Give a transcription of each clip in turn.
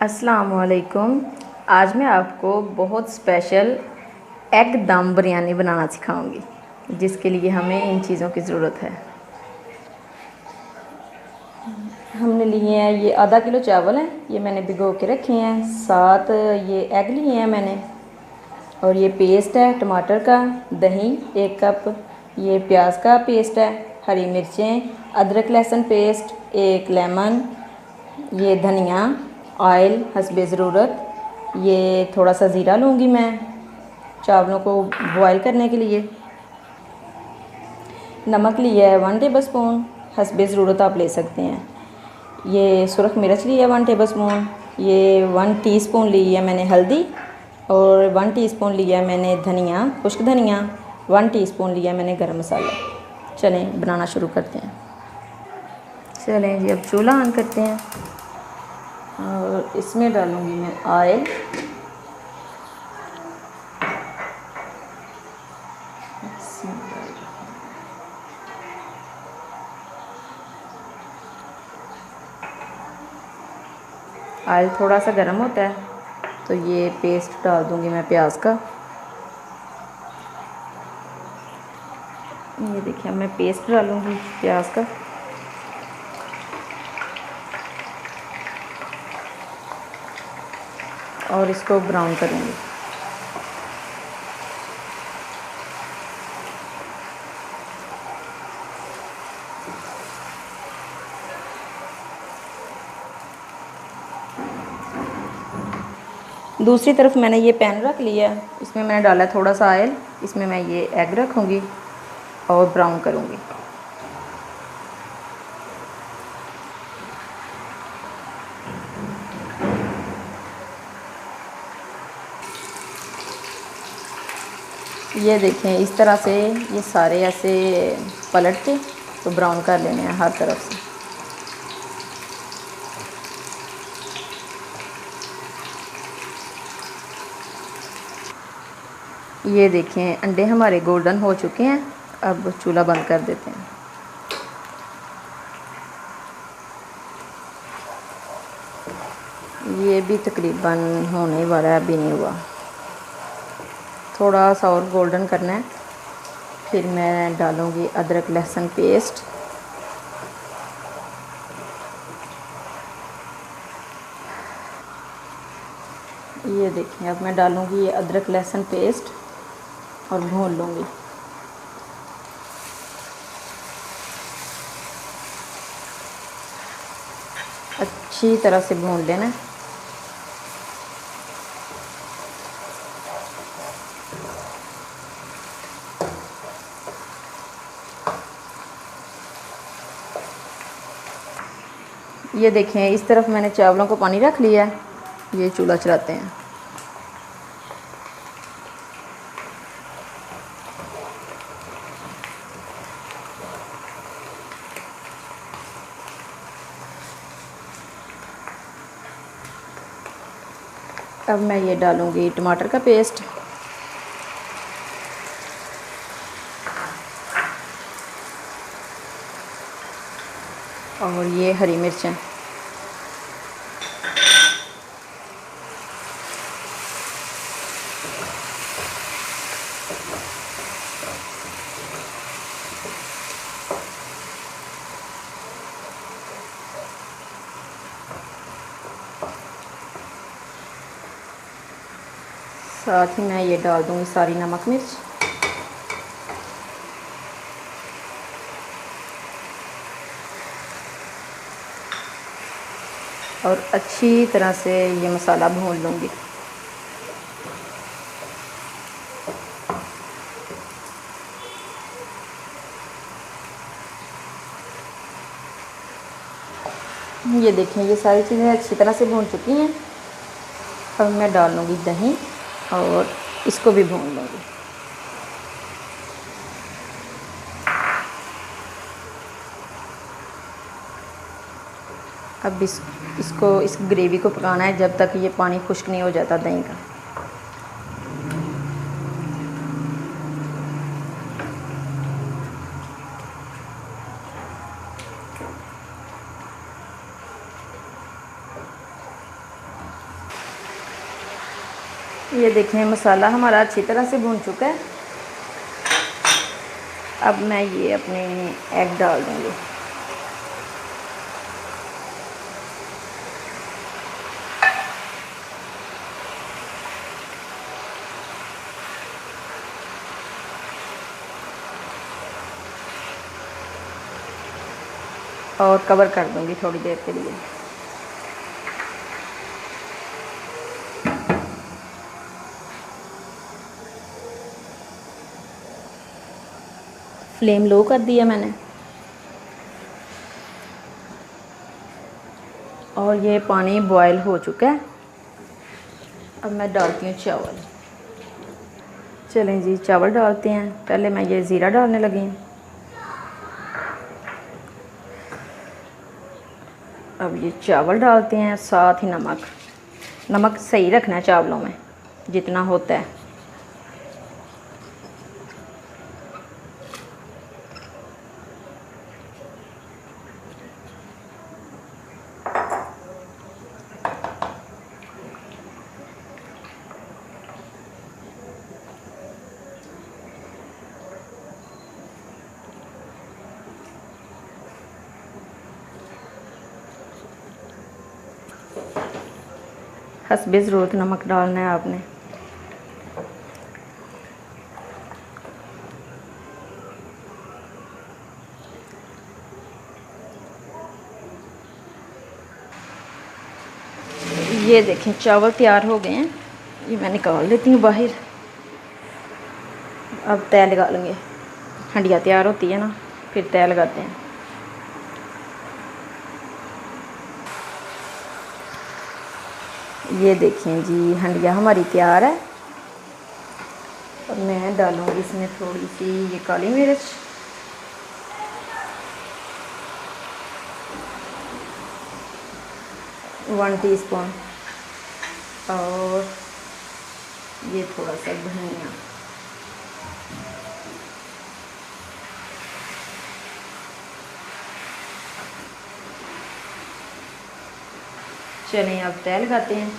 अस्सलाम वालेकुम। आज मैं आपको बहुत स्पेशल एग दम बिरयानी बनाना सिखाऊंगी, जिसके लिए हमें इन चीज़ों की ज़रूरत है। हमने लिए हैं ये आधा किलो चावल हैं, ये मैंने भिगो के रखे हैं। 7 ये एग लिए हैं मैंने, और ये पेस्ट है टमाटर का, दही 1 कप, ये प्याज का पेस्ट है, हरी मिर्चें, अदरक लहसुन पेस्ट, 1 लेमन, ये धनिया, ऑयल हस्बे ज़रूरत, ये थोड़ा सा ज़ीरा लूँगी मैं चावलों को बॉयल करने के लिए। नमक लिया है 1 टेबल स्पून, हस्बे ज़रूरत आप ले सकते हैं। ये सुरख मिर्च लिया 1 टेबल स्पून, ये 1 टीस्पून ली है मैंने हल्दी, और 1 टीस्पून लिया मैंने धनिया, खुश्क धनिया, 1 टीस्पून लिया मैंने गरम मसाला। चलें बनाना शुरू करते हैं। चलें जी, अब चूल्हा ऑन करते हैं और इसमें डालूँगी मैं ऑयल। ऑयल थोड़ा सा गर्म होता है तो ये पेस्ट डाल दूँगी मैं प्याज का। ये देखिए, अब मैं पेस्ट डालूँगी प्याज का। और इसको ब्राउन करूँगी। दूसरी तरफ मैंने ये पैन रख लिया, इसमें मैंने डाला थोड़ा सा ऑयल, इसमें मैं ये एग रखूँगी और ब्राउन करूँगी। ये देखें, इस तरह से ये सारे ऐसे पलट के तो ब्राउन कर लेने हैं हर तरफ से। ये देखें, अंडे हमारे गोल्डन हो चुके हैं। अब चूल्हा बंद कर देते हैं। ये भी तकरीबन होने वाला है, अभी नहीं हुआ, थोड़ा सा और गोल्डन करना है। फिर मैं डालूँगी अदरक लहसुन पेस्ट। ये देखिए, अब मैं डालूँगी ये अदरक लहसुन पेस्ट और भून लूँगी। अच्छी तरह से भून लेना। ये देखें, इस तरफ मैंने चावलों को पानी रख लिया है। ये चूल्हा चलाते हैं। अब मैं ये डालूँगी टमाटर का पेस्ट, और ये हरी मिर्चें। साथ ही मैं ये डाल दूँगी सारी नमक मिर्च। और अच्छी तरह से ये मसाला भून लूँगी। ये देखें, ये सारी चीज़ें अच्छी तरह से भून चुकी हैं। अब मैं डाल लूँगी दही और इसको भी भून लूँगी। अब इस ग्रेवी को पकाना है जब तक ये पानी खुश्क नहीं हो जाता दही का। ये देखें मसाला हमारा अच्छी तरह से भून चुका है। अब मैं ये अपने एग डाल दूँगी। और कवर कर दूँगी थोड़ी देर के लिए। फ्लेम लो कर दिया मैंने और ये पानी बॉयल हो चुका है। अब मैं डालती हूँ चावल। चलें जी, चावल डालते हैं। पहले मैं ये ज़ीरा डालने लगी हूँ। अब ये चावल डालते हैं, साथ ही नमक। नमक सही रखना है चावलों में जितना होता है। हस्बे ज़रूरत नमक डालना है आपने। ये देखें चावल तैयार हो गए हैं। ये मैं निकाल लेती हूँ बाहर। अब तय लगा लेंगे। हंडिया तैयार होती है ना, फिर तय लगाते हैं। ये देखें जी, हंडिया हमारी तैयार है। और मैं डालूँगी इसमें थोड़ी सी ये काली मिर्च, वन टीस्पून, और ये थोड़ा सा धनिया। चलें अब तय लगाते हैं।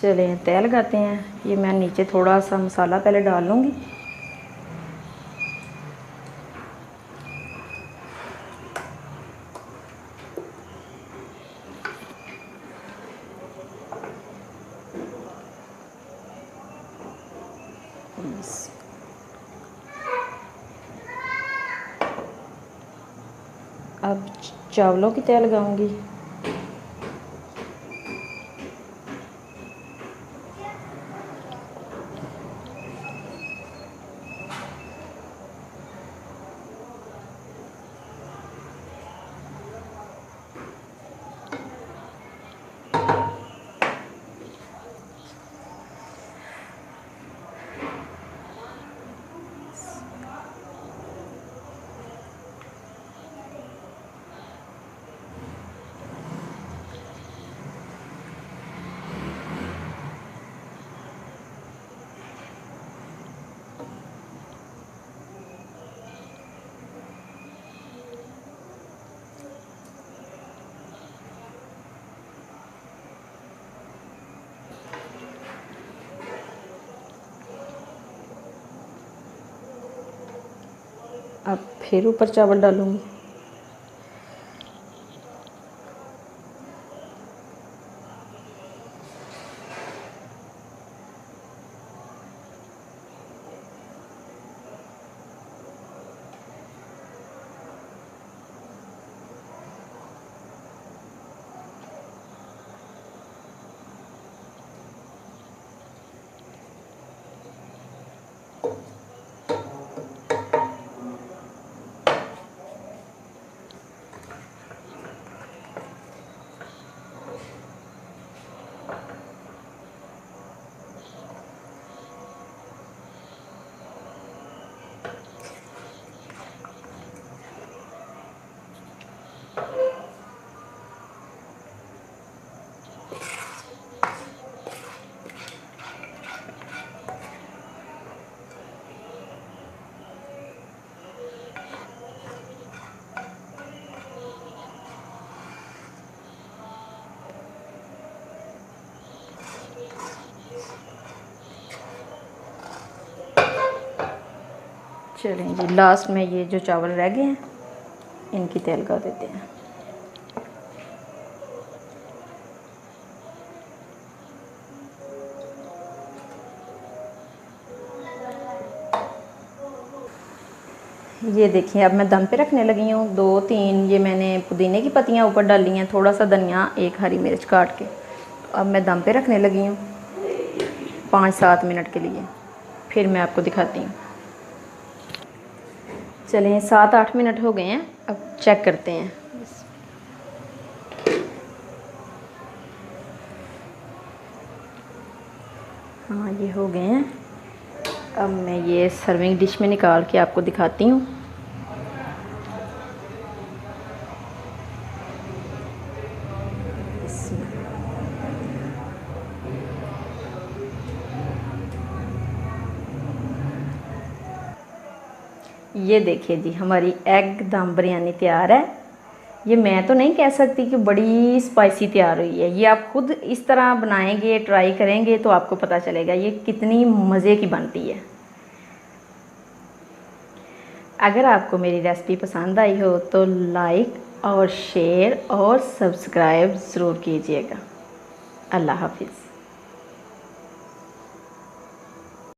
चलें तय लगाते हैं। ये मैं नीचे थोड़ा सा मसाला पहले डाल लूँगी। अब चावलों की तय लगाऊंगी। अब फिर ऊपर चावल डालूँगी। चलें जी, लास्ट में ये जो चावल रह गए हैं इनकी तह लगा देते हैं। ये देखिए अब मैं दम पे रखने लगी हूँ। 2-3 ये मैंने पुदीने की पत्तियाँ ऊपर डाली हैं, थोड़ा सा धनिया, 1 हरी मिर्च काट के। तो अब मैं दम पे रखने लगी हूँ 5-7 मिनट के लिए, फिर मैं आपको दिखाती हूँ। चलें 7-8 मिनट हो गए हैं, अब चेक करते हैं। हाँ ये हो गए हैं। अब मैं ये सर्विंग डिश में निकाल के आपको दिखाती हूँ। ये देखिए जी, हमारी एग दम बिरयानी तैयार है। ये मैं तो नहीं कह सकती कि बड़ी स्पाइसी तैयार हुई है, ये आप खुद इस तरह बनाएंगे, ट्राई करेंगे तो आपको पता चलेगा ये कितनी मज़े की बनती है। अगर आपको मेरी रेसिपी पसंद आई हो तो लाइक और शेयर और सब्सक्राइब ज़रूर कीजिएगा। अल्लाह हाफिज़।